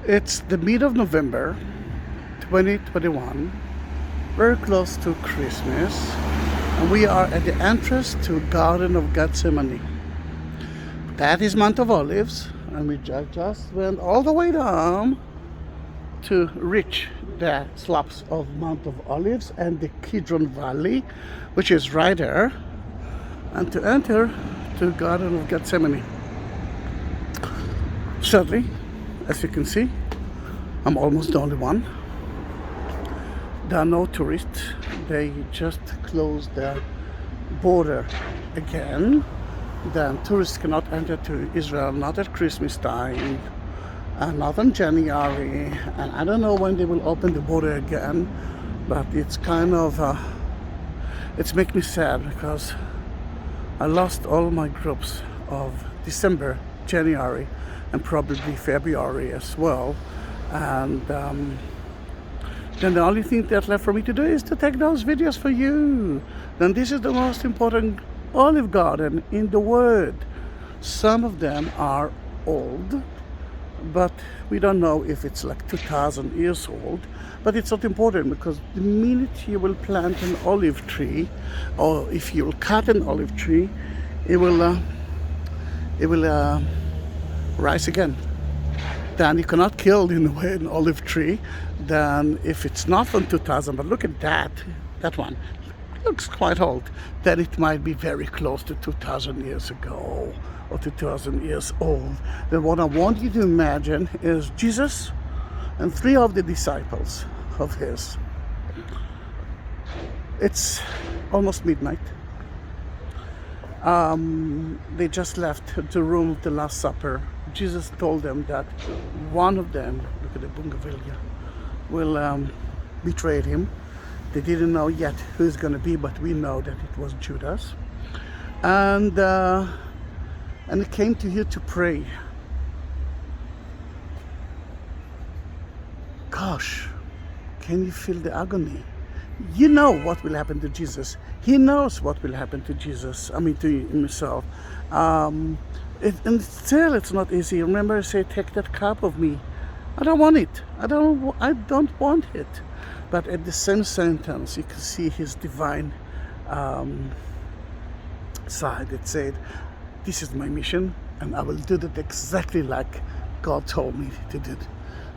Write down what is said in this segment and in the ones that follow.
It's the mid of November 2021, very close to Christmas, and we are at the entrance to Garden of Gethsemane. That is Mount of Olives, and we just went all the way down to reach the slopes of Mount of Olives and the Kidron Valley, which is right there, and to enter to Garden of Gethsemane. Sadly, as you can see, I'm almost the only one. There are no tourists. They just closed the border again. Then tourists cannot enter to Israel, not at Christmas time, and not in January, and I don't know when they will open the border again, but it's kind of, it's making me sad because I lost all my groups of December, January, and probably February as well. And then the only thing that's left for me to do is to take those videos for you. Then this is the most important olive garden in the world. Some of them are old, but we don't know if it's like 2,000 years old. But it's not important, because the minute you will plant an olive tree, or if you will cut an olive tree, it will rise again. Then you cannot kill in a way an olive tree. Then if it's not from 2000, but look at that one looks quite old, then it might be very close to 2000 years ago or 2000 years old. Then what I want you to imagine is Jesus and three of the disciples of his. It's almost midnight. They just left the room of the Last Supper. Jesus told them that one of them, look at the bougainvillea, will betray him. They didn't know yet who it's going to be, but we know that it was Judas. And he came to here to pray. Gosh, can you feel the agony? You know what will happen to Jesus. He knows what will happen to Jesus. I mean, to himself. And still, it's not easy. Remember, I say, take that cup of me. I don't want it. I don't want it. But at the same sentence, you can see his divine side. It said, "This is my mission, and I will do it exactly like God told me to do it."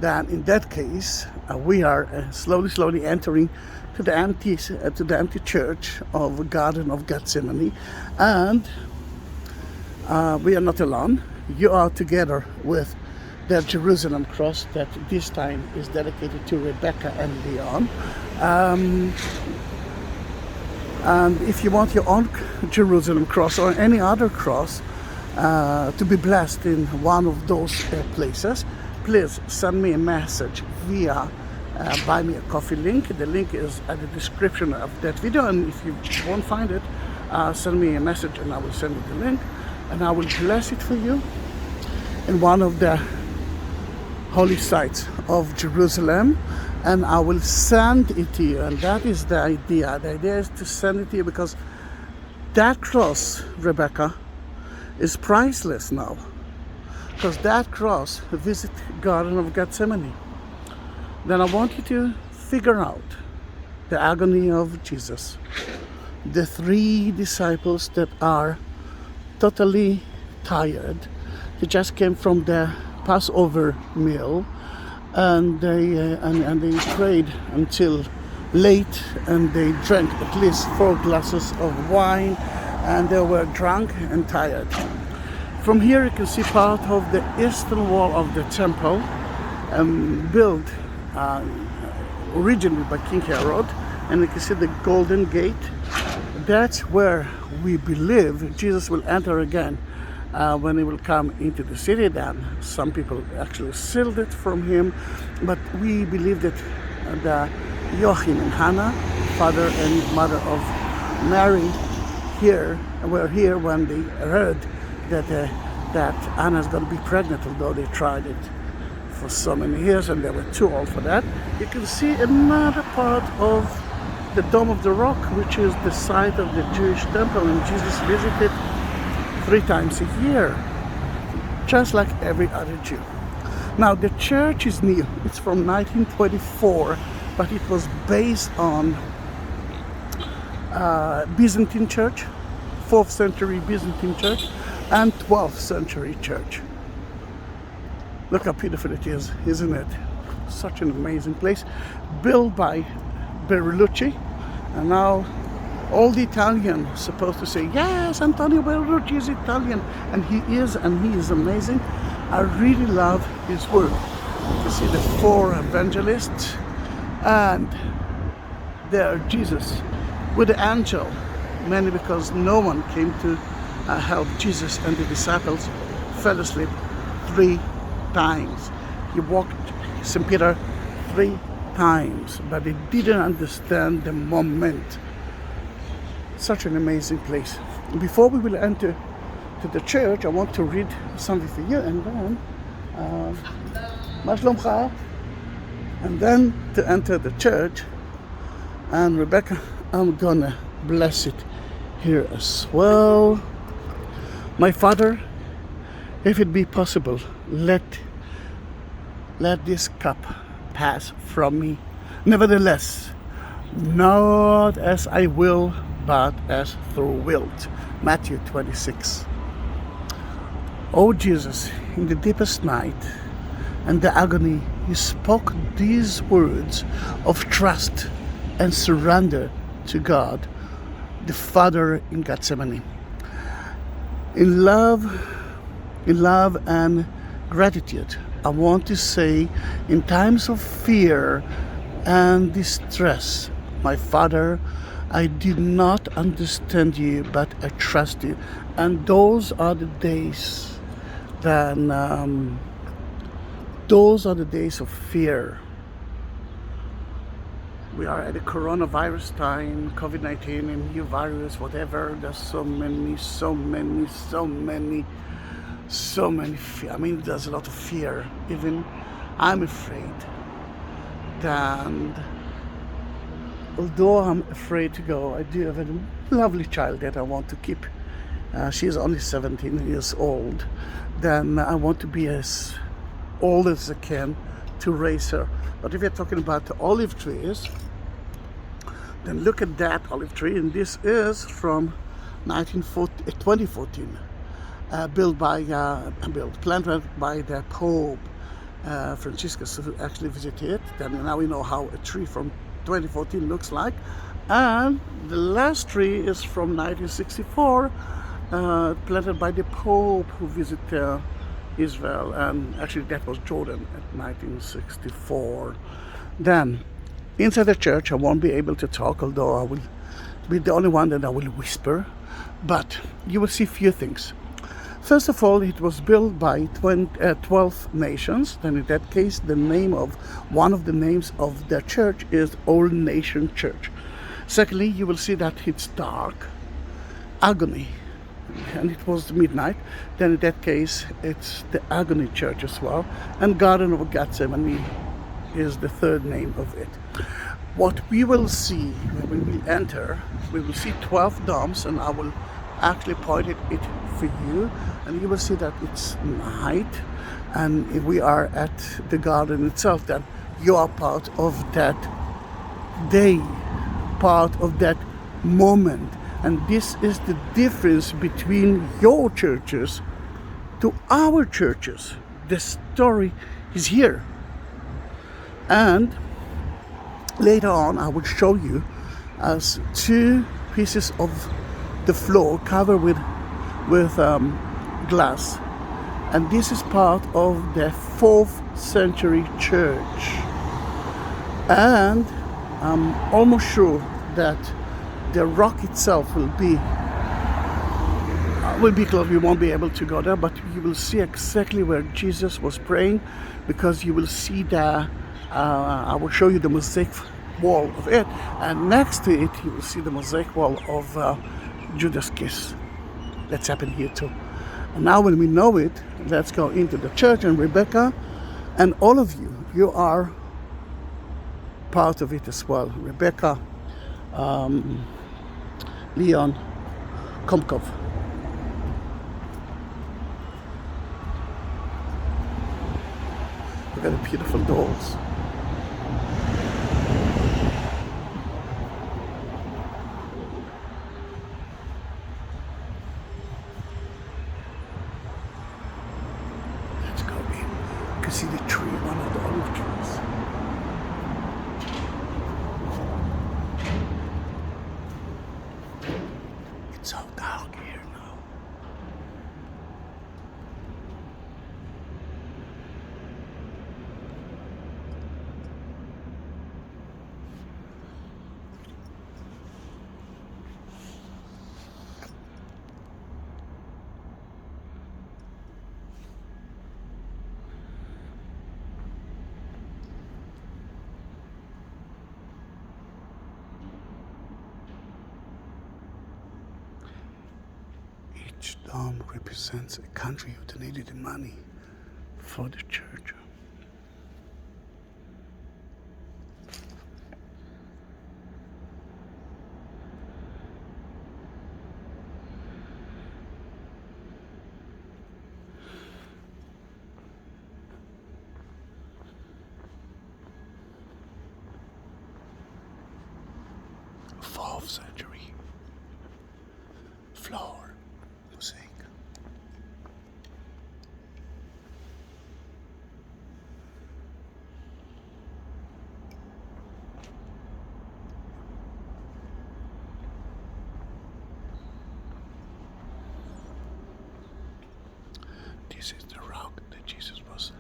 Then, in that case, we are slowly entering to the empty church of Garden of Gethsemane, and we are not alone. You are together with the Jerusalem cross that this time is dedicated to Rebecca and Leon. And if you want your own Jerusalem cross or any other cross to be blessed in one of those places, please send me a message via Buy Me a Coffee link. The link is at the description of that video, and if you won't find it, send me a message and I will send you the link, and I will bless it for you in one of the holy sites of Jerusalem, and I will send it to you. And that is the idea. The idea is to send it to you because that cross, Rebecca, is priceless now. Because that cross visit Garden of Gethsemane. Then I want you to figure out the agony of Jesus. The three disciples that are totally tired. They just came from the Passover meal, and they prayed until late, and they drank at least 4 glasses of wine, and they were drunk and tired. From here you can see part of the eastern wall of the temple, built originally by King Herod, and you can see the golden gate. That's where we believe Jesus will enter again. When he will come into the city. Then some people actually sealed it from him, but we believe that the Joachim and Hannah, father and mother of Mary, were here when they heard that Anna's going to be pregnant, although they tried it for so many years and they were too old for that. You can see another part of the Dome of the Rock, which is the site of the Jewish temple, and Jesus visited 3 times a year, just like every other Jew. Now the church is new. It's from 1924, but it was based on Byzantine church, 4th century Byzantine church, and 12th century church. Look how beautiful it is, isn't it? Such an amazing place, built by Barluzzi, and now all the Italians supposed to say, yes, Antonio Barluzzi is Italian, and he is amazing. I really love his work. You see the 4 evangelists, and there Jesus with the angel, mainly because no one came to help Jesus, and the disciples fell asleep 3 times. He walked St. Peter 3 times, but they didn't understand the moment. Such an amazing place. Before we will enter to the church, I want to read something for you, and then and then to enter the church. And Rebecca, I'm gonna bless it here as well. My Father, if it be possible, let this cup pass from me. Nevertheless, not as I will, but as thou wilt. Matthew 26. O Jesus, in the deepest night and the agony, you spoke these words of trust and surrender to God, the Father, in Gethsemane. In love and gratitude, I want to say, in times of fear and distress, my Father, I did not understand you, but I trust you. And those are the days of fear. We are at the coronavirus time, COVID-19, and new virus, whatever. There's so many. I mean, there's a lot of fear. Even I'm afraid. And although I'm afraid to go, I do have a lovely child that I want to keep. She's only 17 years old. Then I want to be as old as I can to raise her. But if you're talking about the olive trees, then look at that olive tree, and this is from 2014, planted by the Pope Franciscus, who actually visited it. Then now we know how a tree from 2014 looks like. And the last tree is from 1964, planted by the Pope who visited Israel, and actually that was Jordan at 1964. Then inside the church I won't be able to talk, although I will be the only one that I will whisper, but you will see few things. First of all, it was built by 12 nations. Then in that case, the name of one of the names of the church is All Nation Church. Secondly, you will see that it's dark, agony, and it was midnight. Then in that case, it's the Agony Church as well. And Garden of Gethsemane is the third name of it. What we will see when we enter, we will see 12 domes, and I will actually point it for you, and you will see that it's night, and if we are at the garden itself, then you are part of that day, part of that moment. And this is the difference between your churches to our churches. The story is here. And later on I will show you as 2 pieces of the floor covered with glass, and this is part of the 4th century church. And I'm almost sure that the rock itself will be closed. We won't be able to go there, but you will see exactly where Jesus was praying, because you will see the I will show you the mosaic wall of it, and next to it you will see the mosaic wall of Judas' kiss. That's happened here too. And now when we know it, let's go into the church. And Rebecca and all of you, you are part of it as well. Rebecca, Leon, Komkov. Look at the beautiful dolls. Let's go in. You can see the tree, one of the olive trees. It's so dark here now. Each dome represents a country who donated the money for the church. Fourth century floor mosaic. This is the rock that Jesus was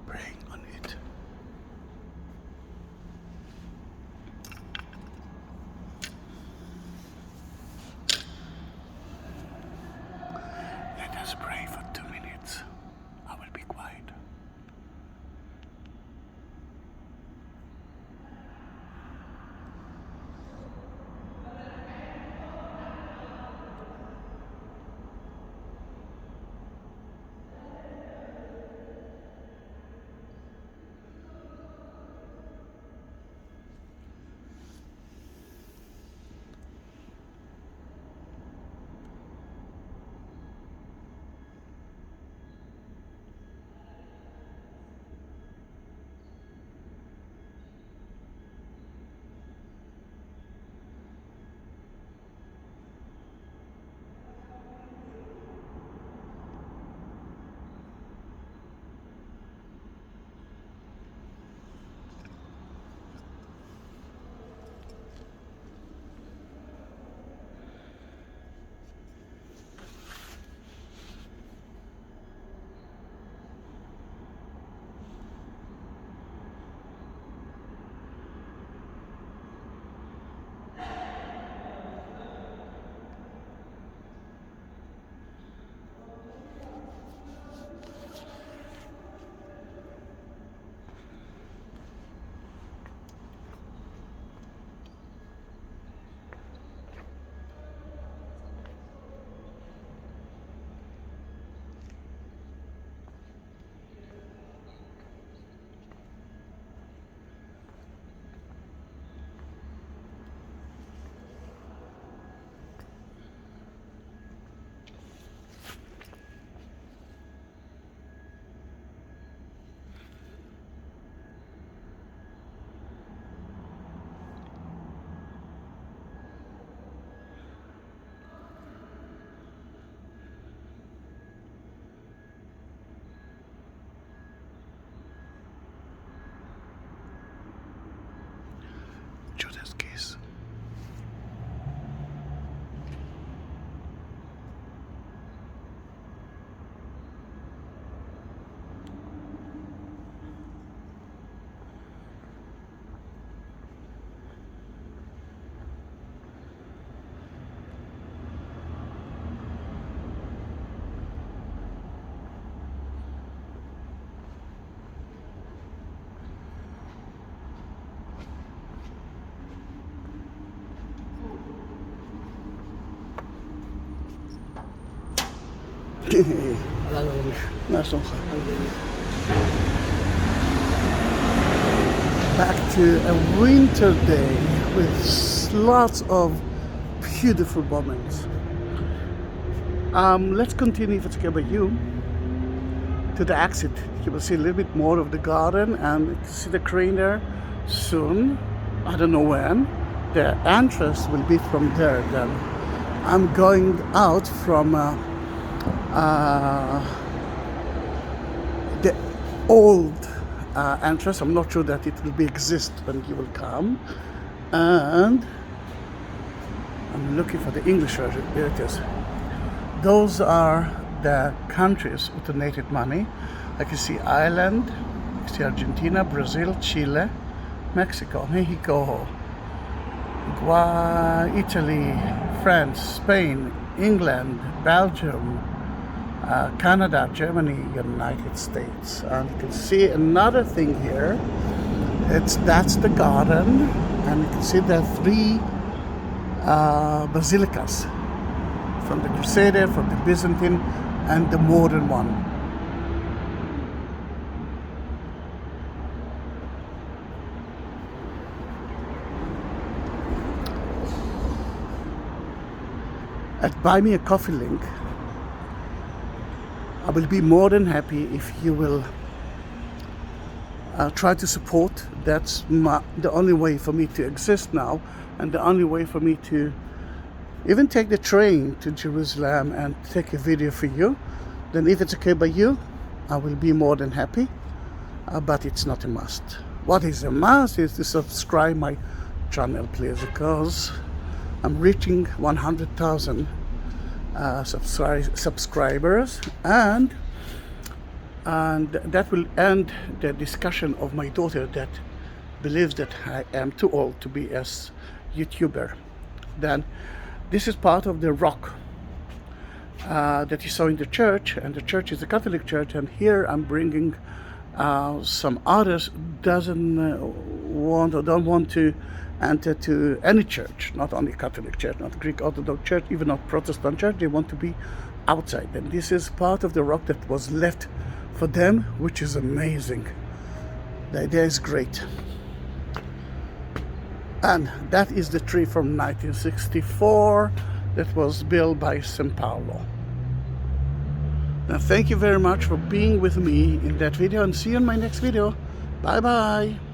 praying on it. Let us pray for 2 minutes. I will be quiet. Judas kiss. Back to a winter day with lots of beautiful moments. Let's continue if it's okay by you. to the exit. You will see a little bit more of the garden, and you can see the crane there soon. I don't know when. The entrance will be from there. Then I'm going out from the old entrance. I'm not sure that it will be exist when you will come, and I'm looking for the English version. Here it is. Those are the countries who donated money. Like you see Ireland, you see Argentina, Brazil, Chile, Mexico, Mexico, Italy, France, Spain, England, Belgium, Canada, Germany, United States. And you can see another thing here. That's the garden, and you can see the three basilicas, from the Crusader, from the Byzantine, and the modern one. At Buy Me a Coffee link, I will be more than happy if you will try to support. That's the only way for me to exist now, and the only way for me to even take the train to Jerusalem and take a video for you. Then if it's okay by you, I will be more than happy, but it's not a must. What is a must is to subscribe my channel, please, because I'm reaching 100,000 subscribers, and that will end the discussion of my daughter that believes that I am too old to be a YouTuber. Then this is part of the rock that you saw in the church, and the church is a Catholic church, and here I'm bringing some others don't want to enter to any church, not only Catholic church, not Greek Orthodox church, even not Protestant church. They want to be outside, and this is part of the rock that was left for them, which is amazing. The idea is great. And that is the tree from 1964 that was built by St. Paulo. Now, thank you very much for being with me in that video, and see you in my next video. Bye bye.